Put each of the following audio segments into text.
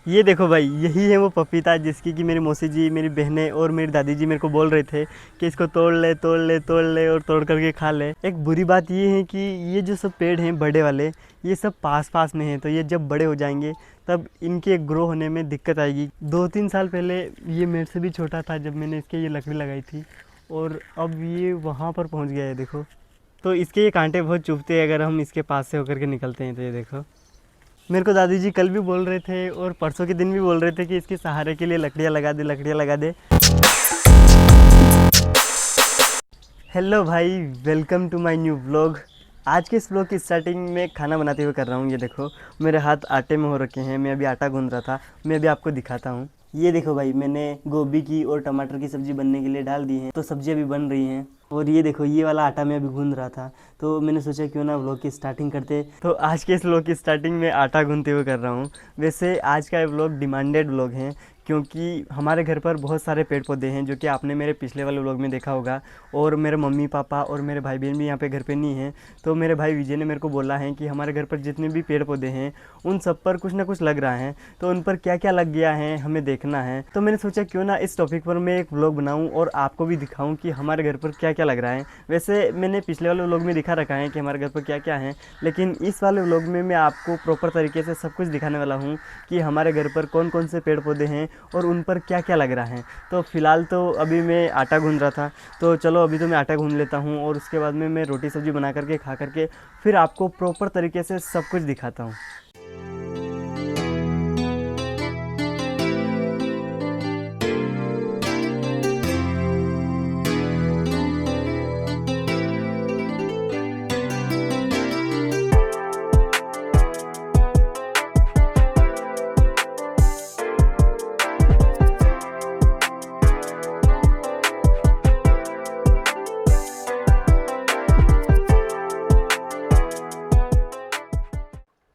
ये देखो भाई, यही है वो पपीता जिसकी कि मेरी मौसी जी, मेरी बहनें और मेरी दादी जी मेरे को बोल रहे थे कि इसको तोड़ ले तोड़ ले तोड़ ले और तोड़ करके खा ले। एक बुरी बात ये है कि ये जो सब पेड़ हैं बड़े वाले, ये सब पास पास में हैं, तो ये जब बड़े हो जाएंगे तब इनके ग्रो होने में दिक्कत आएगी। 2-3 साल पहले ये मेरे से भी छोटा था जब मैंने इसके ये लकड़ी लगाई थी, और अब ये वहाँ पर पहुँच गया है देखो। तो इसके ये कांटे बहुत चुभते हैं अगर हम इसके पास से होकर के निकलते हैं तो। ये देखो, मेरे को दादी जी कल भी बोल रहे थे और परसों के दिन भी बोल रहे थे कि इसके सहारे के लिए लकड़ियाँ लगा दे, लकड़ियाँ लगा दे। हेलो भाई, welcome to my new vlog. आज के इस व्लॉग की स्टार्टिंग में खाना बनाते हुए कर रहा हूँ। ये देखो, मेरे हाथ आटे में हो रखे हैं, मैं अभी आटा गूंद रहा था। मैं अभी आपको दिखाता हूँ। ये देखो भाई, मैंने गोभी की और टमाटर की सब्ज़ी बनने के लिए डाल दी है, तो सब्ज़ी अभी बन रही हैं। और ये देखो, ये वाला आटा मैं अभी गूंद रहा था, तो मैंने सोचा क्यों ना व्लॉग की स्टार्टिंग करते। तो आज के इस व्लॉग की स्टार्टिंग में आटा गूंदते हुए कर रहा हूँ। वैसे आज का ये व्लॉग डिमांडेड व्लॉग है, क्योंकि हमारे घर पर बहुत सारे पेड़ पौधे हैं, जो कि आपने मेरे पिछले वाले व्लॉग में देखा होगा। और मेरे मम्मी पापा और मेरे भाई बहन भी यहाँ पे घर पे नहीं हैं। तो मेरे भाई विजय ने मेरे को बोला है कि हमारे घर पर जितने भी पेड़ पौधे हैं उन सब पर कुछ ना कुछ लग रहा है, तो उन पर क्या क्या लग गया है हमें देखना है। तो मैंने सोचा क्यों ना इस टॉपिक पर मैं एक व्लॉग बनाऊं और आपको भी दिखाऊं कि हमारे घर पर क्या क्या लग रहा है। वैसे मैंने पिछले वाले व्लॉग में दिखा रखा है कि हमारे घर पर क्या क्या है, लेकिन इस वाले व्लॉग में मैं आपको प्रॉपर तरीके से सब कुछ दिखाने वाला हूँ कि हमारे घर पर कौन कौन से पेड़ पौधे हैं और उन पर क्या क्या लग रहा है। तो फ़िलहाल तो अभी मैं आटा गूंद रहा था, तो चलो अभी तो मैं आटा गूंद लेता हूँ और उसके बाद में मैं रोटी सब्ज़ी बना करके खा करके फिर आपको प्रॉपर तरीके से सब कुछ दिखाता हूँ।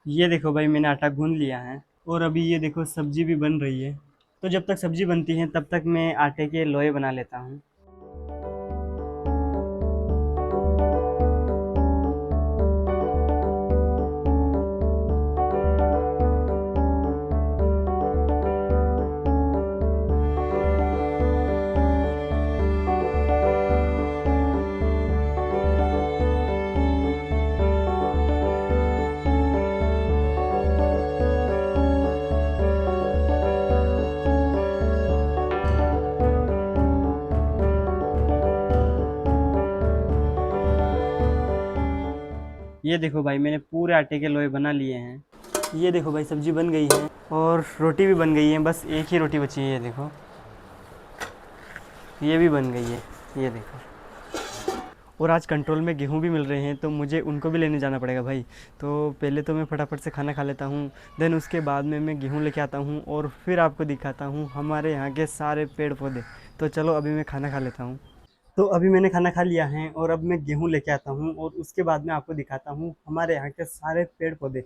ये देखो भाई, मैंने आटा गूंद लिया है और अभी ये देखो सब्जी भी बन रही है। तो जब तक सब्जी बनती है तब तक मैं आटे के लोए बना लेता हूँ। ये देखो भाई, मैंने पूरे आटे के लोए बना लिए हैं। ये देखो भाई, सब्जी बन गई है और रोटी भी बन गई है, बस एक ही रोटी बची है। ये देखो, ये भी बन गई है। ये देखो, और आज कंट्रोल में गेहूं भी मिल रहे हैं, तो मुझे उनको भी लेने जाना पड़ेगा भाई। तो पहले तो मैं फटाफट से खाना खा लेता हूँ, देन उसके बाद में मैं गेहूं लेके आता हूँ और फिर आपको दिखाता हूँ हमारे यहाँ के सारे पेड़ पौधे। तो चलो अभी मैं खाना खा लेता हूँ। तो अभी मैंने खाना खा लिया है और अब मैं गेहूं लेके आता हूँ और उसके बाद में आपको दिखाता हूँ हमारे यहाँ के सारे पेड़ पौधे।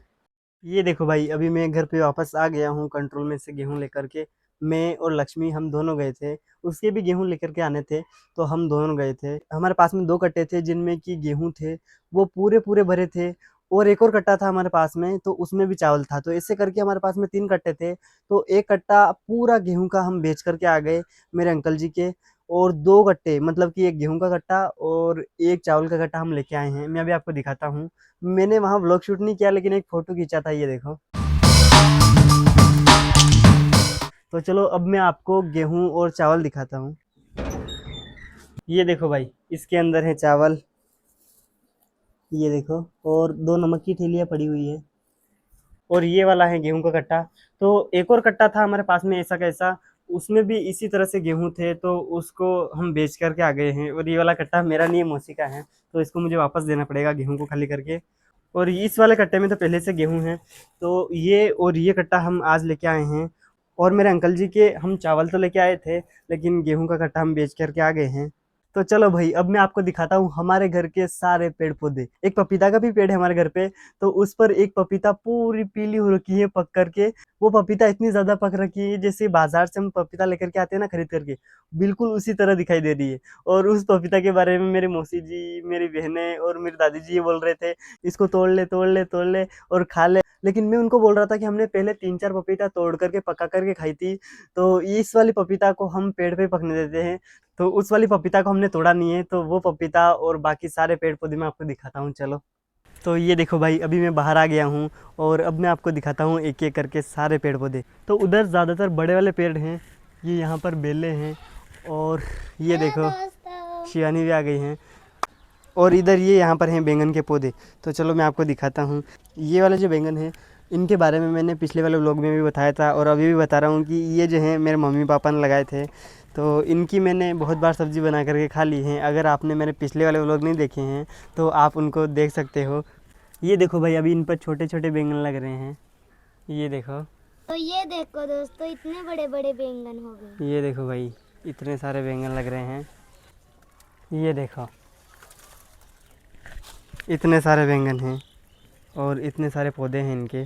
ये देखो भाई, अभी मैं घर पे वापस आ गया हूँ कंट्रोल में से गेहूं लेकर के। मैं और लक्ष्मी हम दोनों गए थे, उसके भी गेहूं लेकर के आने थे, तो हम दोनों गए थे। हमारे पास में 2 कट्टे थे जिनमें कि गेहूं थे, वो पूरे पूरे भरे थे। और एक और कट्टा था हमारे पास में, तो उसमें भी चावल था। तो ऐसे करके हमारे पास में 3 कट्टे थे, तो एक कट्टा पूरा गेहूं का हम बेच करके आ गए मेरे अंकल जी के। और 2 कट्टे मतलब कि एक गेहूं का कट्टा और एक चावल का कट्टा हम लेके आए हैं। मैं अभी आपको दिखाता हूँ। मैंने वहाँ व्लॉग शूट नहीं किया, लेकिन एक फ़ोटो खींचा था। ये देखो। तो चलो अब मैं आपको गेहूं और चावल दिखाता हूँ। ये देखो भाई, इसके अंदर है चावल। ये देखो, और 2 नमक की थैलियाँ पड़ी हुई है। और ये वाला है गेहूं का कट्टा। तो एक और कट्टा था हमारे पास में ऐसा कैसा, उसमें भी इसी तरह से गेहूं थे, तो उसको हम बेच करके आ गए हैं। और ये वाला कट्टा मेरा नहीं है, मौसी का है, तो इसको मुझे वापस देना पड़ेगा गेहूं को खाली करके। और इस वाले कट्टे में तो पहले से गेहूं है, तो ये और ये कट्टा हम आज लेके आए हैं। और मेरे अंकल जी के हम चावल तो लेके आए थे, लेकिन गेहूं का कट्टा हम बेच करके आ गए हैं। तो चलो भाई, अब मैं आपको दिखाता हूँ हमारे घर के सारे पेड़ पौधे। एक पपीता का भी पेड़ है हमारे घर पे, तो उस पर एक पपीता पूरी पीली हो रखी है पक करके। वो पपीता इतनी ज्यादा पक रखी है जैसे बाजार से हम पपीता लेकर के आते हैं ना खरीद करके, बिल्कुल उसी तरह दिखाई दे रही है। और उस पपीता के बारे में मेरी मौसी जी, मेरी बहनें और मेरी दादी जी ये बोल रहे थे, इसको तोड़ ले तोड़ ले तोड़ ले और खा ले। लेकिन मैं उनको बोल रहा था कि हमने पहले 3-4 पपीता तोड़ करके पका करके खाई थी, तो इस वाली पपीता को हम पेड़ पे पकने देते हैं। तो उस वाली पपीता को हमने तोड़ा नहीं है, तो वो पपीता और बाकी सारे पेड़ पौधे मैं आपको दिखाता हूँ, चलो। तो ये देखो भाई, अभी मैं बाहर आ गया हूँ और अब मैं आपको दिखाता हूँ एक एक करके सारे पेड़ पौधे। तो उधर ज़्यादातर बड़े वाले पेड़ हैं, ये यहाँ पर बेले हैं, और ये देखो शिवानी भी आ गई हैं, और इधर ये यहाँ पर हैं बैंगन के पौधे। तो चलो मैं आपको दिखाता हूँ। ये वाले जो बैंगन हैं, इनके बारे में मैंने पिछले वाले व्लॉग में भी बताया था और अभी भी बता रहा हूँ कि ये जो हैं मेरे मम्मी पापा ने लगाए थे। तो इनकी मैंने बहुत बार सब्ज़ी बना करके खा ली है। अगर आपने मेरे पिछले वाले व्लॉग नहीं देखे हैं तो आप उनको देख सकते हो। ये देखो भाई, अभी इन पर छोटे छोटे बैंगन लग रहे हैं, ये देखो। तो ये देखो दोस्तों, इतने बड़े बड़े बैंगन हो गए। ये देखो भाई, इतने सारे बैंगन लग रहे हैं, ये देखो इतने सारे बैंगन हैं और इतने सारे पौधे हैं इनके।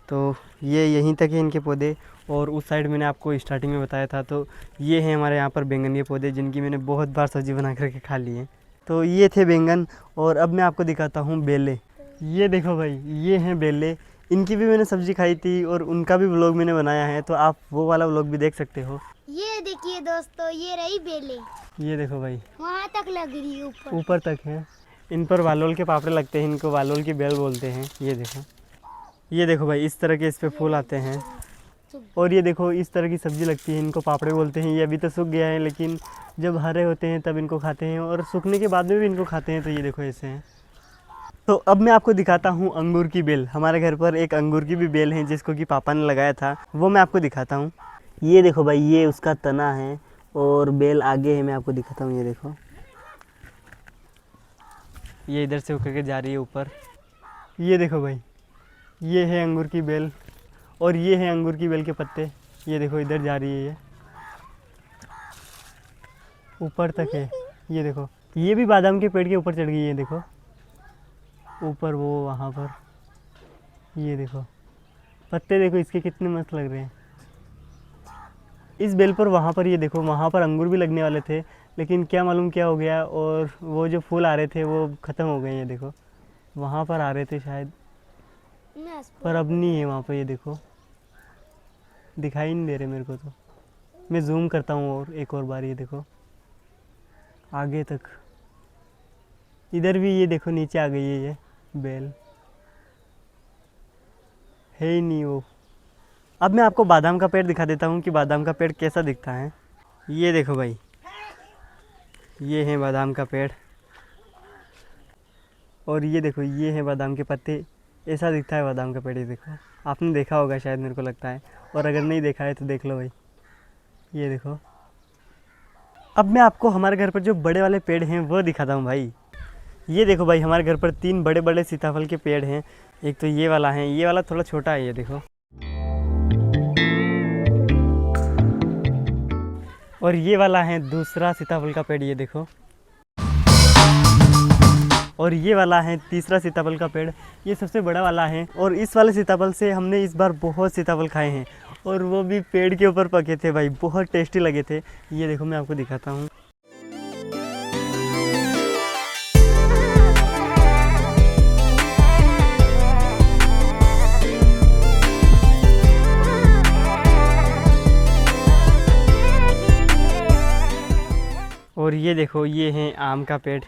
तो ये यहीं तक है इनके पौधे, और उस साइड मैंने आपको स्टार्टिंग में बताया था। तो ये हैं हमारे यहाँ पर बैंगन के पौधे, जिनकी मैंने बहुत बार सब्ज़ी बना करके खा ली है। तो ये थे बैंगन, और अब मैं आपको दिखाता हूँ बेले। ये देखो भाई, ये हैं बेले, इनकी भी मैंने सब्ज़ी खाई थी और उनका भी व्लॉग मैंने बनाया है, तो आप वो वाला व्लॉग भी देख सकते हो। ये देखिए दोस्तों, ये रही बेले, ये देखो भाई, वहाँ तक लग रही है, ऊपर ऊपर तक है। इन पर वालोल के पापड़े लगते हैं, इनको वालोल की बेल बोलते हैं। ये देखो, ये देखो भाई, इस तरह के इस पे फूल आते हैं। और ये देखो, इस तरह की सब्ज़ी लगती है, इनको पापड़े बोलते हैं। ये अभी तो सूख गया है, लेकिन जब हरे होते हैं तब इनको खाते हैं, और सूखने के बाद में भी इनको खाते हैं। तो ये देखो ऐसे हैं। तो अब मैं आपको दिखाता हूँ अंगूर की बेल। हमारे घर पर एक अंगूर की भी बेल है, जिसको कि पापा ने लगाया था, वो मैं आपको दिखाता हूँ। ये देखो भाई, ये उसका तना है और बेल आगे है, मैं आपको दिखाता हूँ। ये देखो, ये इधर से होकर के जा रही है ऊपर। ये देखो भाई, ये है अंगूर की बेल, और ये है अंगूर की बेल के पत्ते। ये देखो, इधर जा रही है, ये ऊपर तक है। ये देखो, ये भी बादाम के पेड़ के ऊपर चढ़ गई है, देखो ऊपर, वो वहाँ पर। ये देखो पत्ते, देखो इसके कितने मस्त लग रहे हैं इस बेल पर। वहाँ पर ये देखो, वहाँ पर अंगूर भी लगने वाले थे, लेकिन क्या मालूम क्या हो गया, और वो जो फूल आ रहे थे वो ख़त्म हो गए। ये देखो, वहाँ पर आ रहे थे शायद, पर अब नहीं है वहाँ पर। ये देखो, दिखाई नहीं दे रहे मेरे को। तो मैं जूम करता हूँ और एक और बार। ये देखो आगे तक, इधर भी ये देखो नीचे आ गई है ये बेल, है ही नहीं वो। अब मैं आपको बादाम का पेड़ दिखा देता हूँ कि बादाम का पेड़ कैसा दिखता है। ये देखो भाई, ये है बादाम का पेड़, और ये देखो, ये है बादाम के पत्ते। ऐसा दिखता है बादाम का पेड़। ये देखो, आपने देखा होगा शायद, मेरे को लगता है, और अगर नहीं देखा है तो देख लो भाई। ये देखो, अब मैं आपको हमारे घर पर जो बड़े वाले पेड़ हैं वो दिखाता हूँ भाई। ये देखो भाई, हमारे घर पर 3 बड़े बड़े सीताफल के पेड़ हैं। एक तो ये वाला है, ये वाला थोड़ा छोटा है, ये देखो। और ये वाला है दूसरा सीताफल का पेड़, ये देखो। और ये वाला है तीसरा सीताफल का पेड़, ये सबसे बड़ा वाला है। और इस वाले सीताफल से हमने इस बार बहुत सीताफल खाए हैं, और वो भी पेड़ के ऊपर पके थे भाई, बहुत टेस्टी लगे थे। ये देखो, मैं आपको दिखाता हूँ। और ये देखो, ये है आम का पेड़,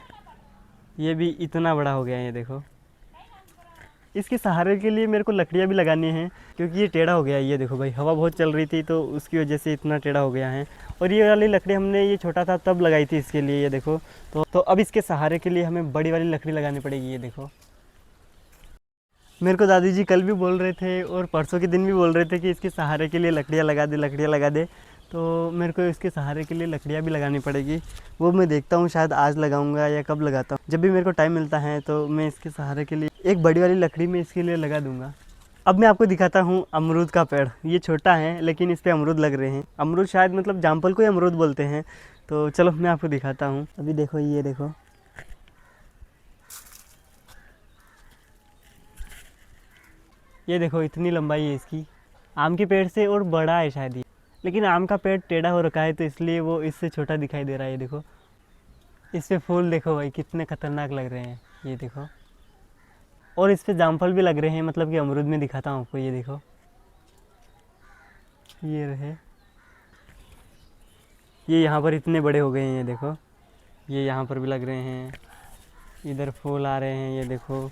ये भी इतना बड़ा हो गया है। ये देखो, इसके सहारे के लिए मेरे को लकड़ियाँ भी लगानी हैं, क्योंकि ये टेढ़ा हो गया है। ये देखो भाई, हवा बहुत चल रही थी तो उसकी वजह से इतना टेढ़ा हो गया है। और ये वाली लकड़ी हमने, ये छोटा था तब लगाई थी इसके लिए। ये देखो, तो अब इसके सहारे के लिए हमें बड़ी वाली लकड़ी लगानी पड़ेगी। ये देखो, मेरे को दादी जी कल भी बोल रहे थे और परसों के दिन भी बोल रहे थे कि इसके सहारे के लिए लकड़ियाँ लगा दे, लकड़ियाँ लगा दे। तो मेरे को इसके सहारे के लिए लकड़ियाँ भी लगानी पड़ेगी। वो मैं देखता हूँ, शायद आज लगाऊंगा या कब लगाता हूँ। जब भी मेरे को टाइम मिलता है तो मैं इसके सहारे के लिए एक बड़ी वाली लकड़ी में इसके लिए लगा दूँगा। अब मैं आपको दिखाता हूँ अमरूद का पेड़। ये छोटा है लेकिन इस पे अमरूद लग रहे हैं। अमरूद शायद मतलब जामफल को ही अमरूद बोलते हैं। तो चलो मैं आपको दिखाता हूँ। अभी देखो, ये देखो, ये देखो इतनी लंबाई है इसकी, आम के पेड़ से और बड़ा है शायद ये। लेकिन आम का पेड़ टेढ़ा हो रखा है तो इसलिए वो इससे छोटा दिखाई दे रहा है। ये देखो, इस पे फूल देखो भाई कितने खतरनाक लग रहे हैं। ये देखो, और इस पे जामफल भी लग रहे हैं, मतलब कि अमरूद में दिखाता हूँ आपको। ये देखो, ये रहे, ये यहाँ पर इतने बड़े हो गए हैं। ये देखो, ये यहाँ पर भी लग रहे हैं, इधर फूल आ रहे हैं। ये देखो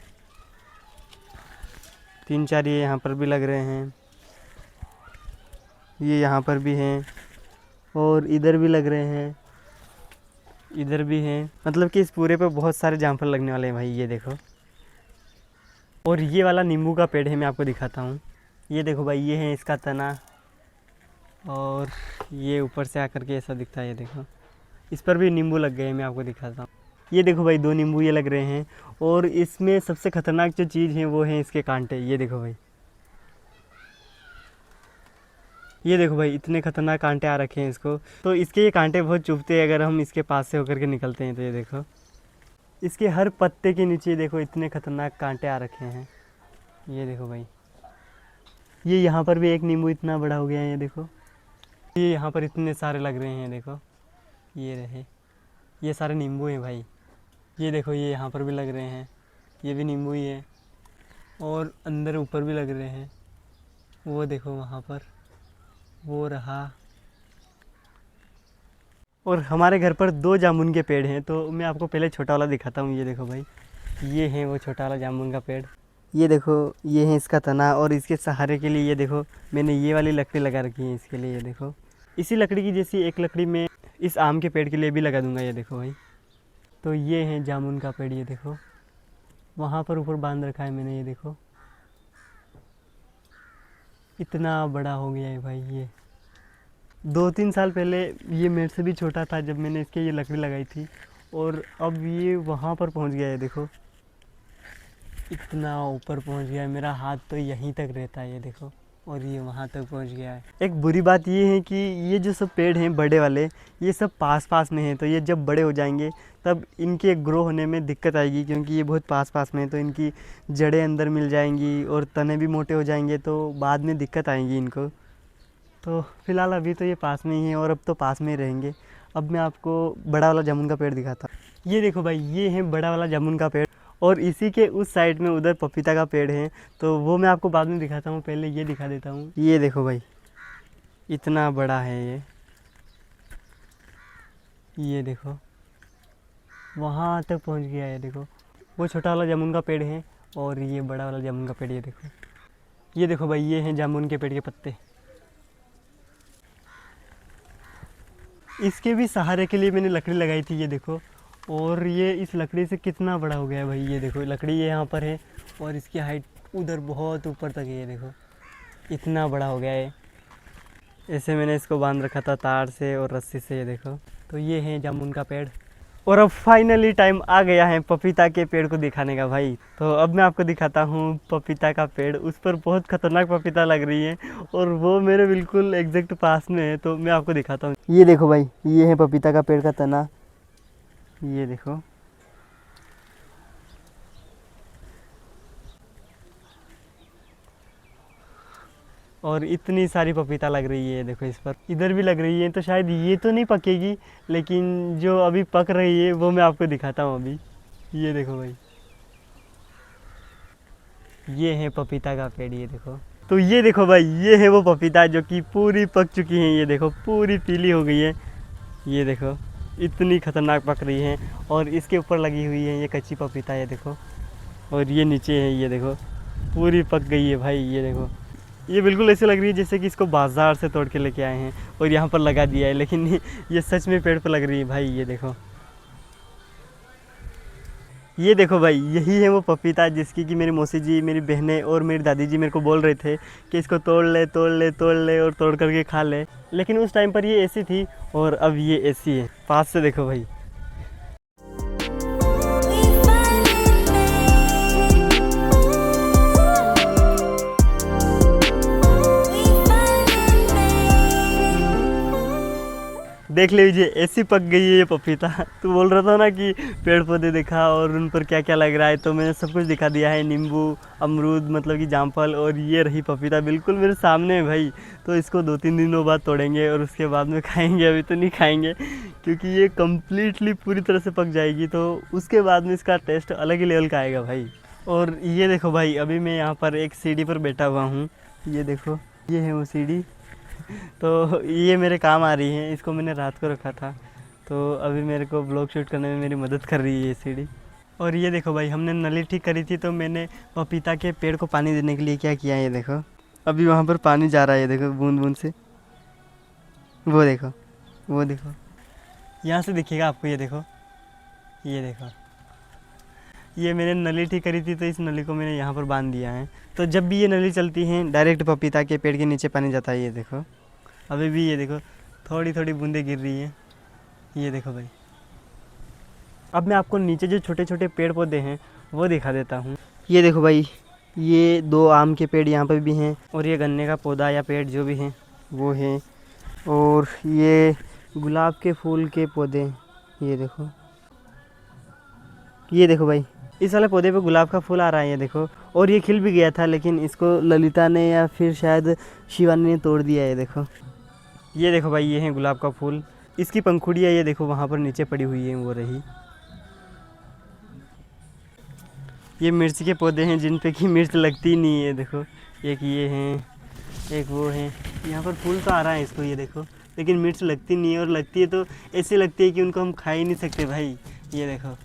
3-4 ये यहाँ पर भी लग रहे हैं, ये यहाँ पर भी हैं, और इधर भी लग रहे हैं, इधर भी हैं। मतलब कि इस पूरे पे बहुत सारे जामफल लगने वाले हैं भाई। ये देखो, और ये वाला नींबू का पेड़ है, मैं आपको दिखाता हूँ। ये देखो भाई, ये है इसका तना, और ये ऊपर से आकर के ऐसा दिखता है। ये देखो, इस पर भी नींबू लग गए हैं, मैं आपको दिखाता हूँ। ये देखो भाई, 2 नींबू ये लग रहे हैं। और इसमें सबसे खतरनाक जो चीज़ है वो है इसके कांटे। ये देखो भाई, ये देखो भाई, इतने खतरनाक कांटे आ रखे हैं इसको। तो इसके ये कांटे बहुत चुभते हैं अगर हम इसके पास से होकर के निकलते हैं तो। ये देखो, इसके हर पत्ते के नीचे देखो इतने खतरनाक कांटे आ रखे हैं। ये देखो भाई, ये यहाँ पर भी एक नींबू इतना बड़ा हो गया है। ये देखो, ये यहाँ पर इतने सारे लग रहे हैं। देखो, ये रहे, ये सारे नींबू हैं भाई। ये देखो, ये यहाँ पर भी लग रहे हैं, ये भी नींबू ही है। और अंदर ऊपर भी लग रहे हैं, वो देखो वहाँ पर, वो रहा। और हमारे घर पर 2 जामुन के पेड़ हैं, तो मैं आपको पहले छोटा वाला दिखाता हूँ। ये देखो भाई, ये है वो छोटा वाला जामुन का पेड़। ये देखो, ये है इसका तना, और इसके सहारे के लिए ये देखो मैंने ये वाली लकड़ी लगा रखी है इसके लिए। ये देखो, इसी लकड़ी की जैसी एक लकड़ी मैं इस आम के पेड़ के लिए भी लगा दूंगा। ये देखो भाई, तो ये है जामुन का पेड़। ये देखो, वहाँ पर ऊपर बांध रखा है मैंने। ये देखो, इतना बड़ा हो गया है भाई। ये 2-3 साल पहले ये मेरे से भी छोटा था जब मैंने इसके ये लकड़ी लगाई थी, और अब ये वहाँ पर पहुँच गया है। देखो, इतना ऊपर पहुँच गया है, मेरा हाथ तो यहीं तक रहता है। ये देखो, और ये वहाँ तक पहुँच गया है। एक बुरी बात ये है कि ये जो सब पेड़ हैं बड़े वाले, ये सब पास पास में हैं। तो ये जब बड़े हो जाएंगे तब इनके ग्रो होने में दिक्कत आएगी, क्योंकि ये बहुत पास पास में हैं। तो इनकी जड़ें अंदर मिल जाएंगी और तने भी मोटे हो जाएंगे, तो बाद में दिक्कत आएगी इनको। तो फिलहाल अभी तो ये पास में ही है, और अब तो पास में ही रहेंगे। अब मैं आपको बड़ा वाला जामुन का पेड़ दिखाता हूँ। ये देखो भाई, ये है बड़ा वाला जामुन का पेड़, और इसी के उस साइड में उधर पपीता का पेड़ है। तो वो मैं आपको बाद में दिखाता हूँ, पहले ये दिखा देता हूँ। ये देखो भाई, इतना बड़ा है ये देखो, वहाँ तक पहुँच गया है। देखो, वो छोटा वाला जामुन का पेड़ है, और ये बड़ा वाला जामुन का पेड़। ये देखो भाई, ये हैं जामुन के पेड़ के पत्ते। इसके भी सहारे के लिए मैंने लकड़ी लगाई थी। ये देखो, और ये इस लकड़ी से कितना बड़ा हो गया है भाई। ये देखो, लकड़ी ये यहाँ पर है, और इसकी हाइट उधर बहुत ऊपर तक है। ये देखो, इतना बड़ा हो गया है। ऐसे मैंने इसको बांध रखा था तार से और रस्सी से। ये देखो, तो ये है जामुन का पेड़। और अब फाइनली टाइम आ गया है पपीता के पेड़ को दिखाने का भाई। तो अब मैं आपको दिखाता हूँ पपीता का पेड़। उस पर बहुत खतरनाक पपीता लग रही है, और वो मेरे बिल्कुल एग्जैक्ट पास में है। तो मैं आपको दिखाता हूँ। ये देखो भाई, ये है पपीता का पेड़ का तना। ये देखो, और इतनी सारी पपीता लग रही है। देखो, इस पर इधर भी लग रही है। तो शायद ये तो नहीं पकेगी, लेकिन जो अभी पक रही है वो मैं आपको दिखाता हूँ अभी। ये देखो भाई, ये है पपीता का पेड़। ये देखो, तो ये देखो भाई, ये है वो पपीता जो कि पूरी पक चुकी है। ये देखो, पूरी पीली हो गई है। ये देखो, इतनी खतरनाक पक रही है। और इसके ऊपर लगी हुई है ये कच्ची पपीता। ये देखो, और ये नीचे है। ये देखो, पूरी पक गई है भाई। ये देखो, ये बिल्कुल ऐसे लग रही है जैसे कि इसको बाज़ार से तोड़ के लेके आए हैं और यहाँ पर लगा दिया है, लेकिन ये सच में पेड़ पर लग रही है भाई। ये देखो भाई, यही है वो पपीता जिसकी कि मेरी मौसी जी, मेरी बहनें और मेरी दादी जी मेरे को बोल रहे थे कि इसको तोड़ ले तोड़ ले तोड़ ले और तोड़ करके खा ले। लेकिन उस टाइम पर ये ऐसी थी, और अब ये ऐसी है। पास से देखो भाई। देख लीजिए ऐसी पक गई है ये पपीता। तो बोल रहा था ना कि पेड़ पौधे दिखा और उन पर क्या क्या लग रहा है, तो मैंने सब कुछ दिखा दिया है। नींबू, अमरूद मतलब कि जामफल, और ये रही पपीता बिल्कुल मेरे सामने है भाई। तो इसको 2-3 दिनों बाद तोड़ेंगे और उसके बाद में खाएंगे, अभी तो नहीं खाएंगे क्योंकि ये कम्प्लीटली पूरी तरह से पक जाएगी, तो उसके बाद में इसका टेस्ट अलग ही लेवल का आएगा भाई। और ये देखो भाई, अभी मैं यहाँ पर एक सीढ़ी पर बैठा हुआ हूँ, ये देखो, ये है वो सीढ़ी। तो ये मेरे काम आ रही है, इसको मैंने रात को रखा था, तो अभी मेरे को ब्लॉग शूट करने में मेरी मदद कर रही है ये सीढ़ी। और ये देखो भाई, हमने नली ठीक करी थी, तो मैंने पपीता के पेड़ को पानी देने के लिए क्या किया है, ये देखो अभी वहाँ पर पानी जा रहा है, ये देखो बूंद बूंद से, वो देखो, वो देखो, यहाँ से दिखेगा आपको, ये देखो, ये देखो। ये मैंने नली ठीक करी थी, तो इस नली को मैंने यहाँ पर बांध दिया है, तो जब भी ये नली चलती है डायरेक्ट पपीता के पेड़ के नीचे पानी जाता है, ये देखो। अभी भी ये देखो थोड़ी थोड़ी बूंदें गिर रही हैं, ये देखो भाई। अब मैं आपको नीचे जो छोटे छोटे पेड़ पौधे हैं वो दिखा देता हूँ। ये देखो भाई, ये 2 आम के पेड़ यहाँ पर भी हैं, और ये गन्ने का पौधा या पेड़ जो भी हैं वो है, और ये गुलाब के फूल के पौधे, ये देखो, ये देखो भाई, इस वाले पौधे पे गुलाब का फूल आ रहा है, ये देखो। और ये खिल भी गया था, लेकिन इसको ललिता ने या फिर शायद शिवानी ने तोड़ दिया है, ये देखो। ये देखो भाई, ये है गुलाब का फूल, इसकी पंखुड़ियाँ ये देखो वहाँ पर नीचे पड़ी हुई हैं, वो रही। ये मिर्च के पौधे हैं जिन पे कि मिर्च लगती नहीं है, देखो, एक ये हैं, एक वो है। यहाँ पर फूल तो आ रहा है इसको, ये देखो, लेकिन मिर्च लगती नहीं है, और लगती है तो ऐसी लगती है कि उनको हम खा ही नहीं सकते भाई, ये देखो।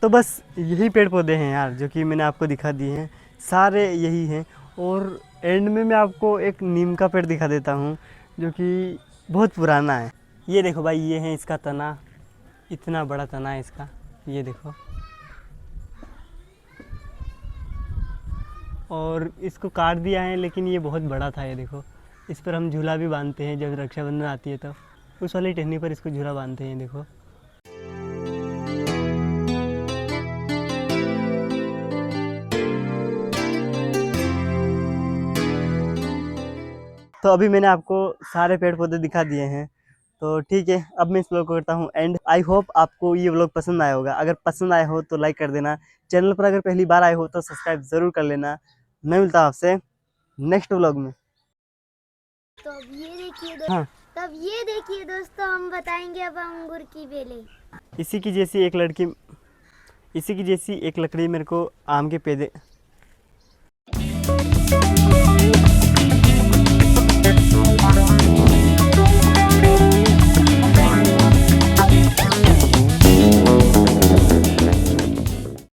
तो बस यही पेड़ पौधे हैं यार जो कि मैंने आपको दिखा दिए हैं, सारे यही हैं। और एंड में मैं आपको एक नीम का पेड़ दिखा देता हूँ जो कि बहुत पुराना है। ये देखो भाई, ये है इसका तना, इतना बड़ा तना है इसका, ये देखो। और इसको काट दिया है, लेकिन ये बहुत बड़ा था, ये देखो। इस पर हम झूला भी बांधते हैं जब रक्षाबंधन आती है, तो उस वाली टहनी पर इसको झूला बांधते हैं, देखो। तो अभी मैंने आपको सारे पेड़ पौधे दिखा दिए हैं, तो ठीक है, अब मैं इस व्लॉग को करता हूँ एंड। आई होप आपको ये व्लॉग पसंद आया होगा। अगर पसंद आया हो तो लाइक कर देना, चैनल पर अगर पहली बार आए हो तो सब्सक्राइब ज़रूर कर लेना। मैं मिलता हूँ आपसे नेक्स्ट व्लॉग में। तो अब ये देखिए हाँ, तब ये देखिए दोस्तों, हम बताएंगे अब अंगूर की बेलें। इसी की जैसी एक लकड़ी मेरे को आम के पेड़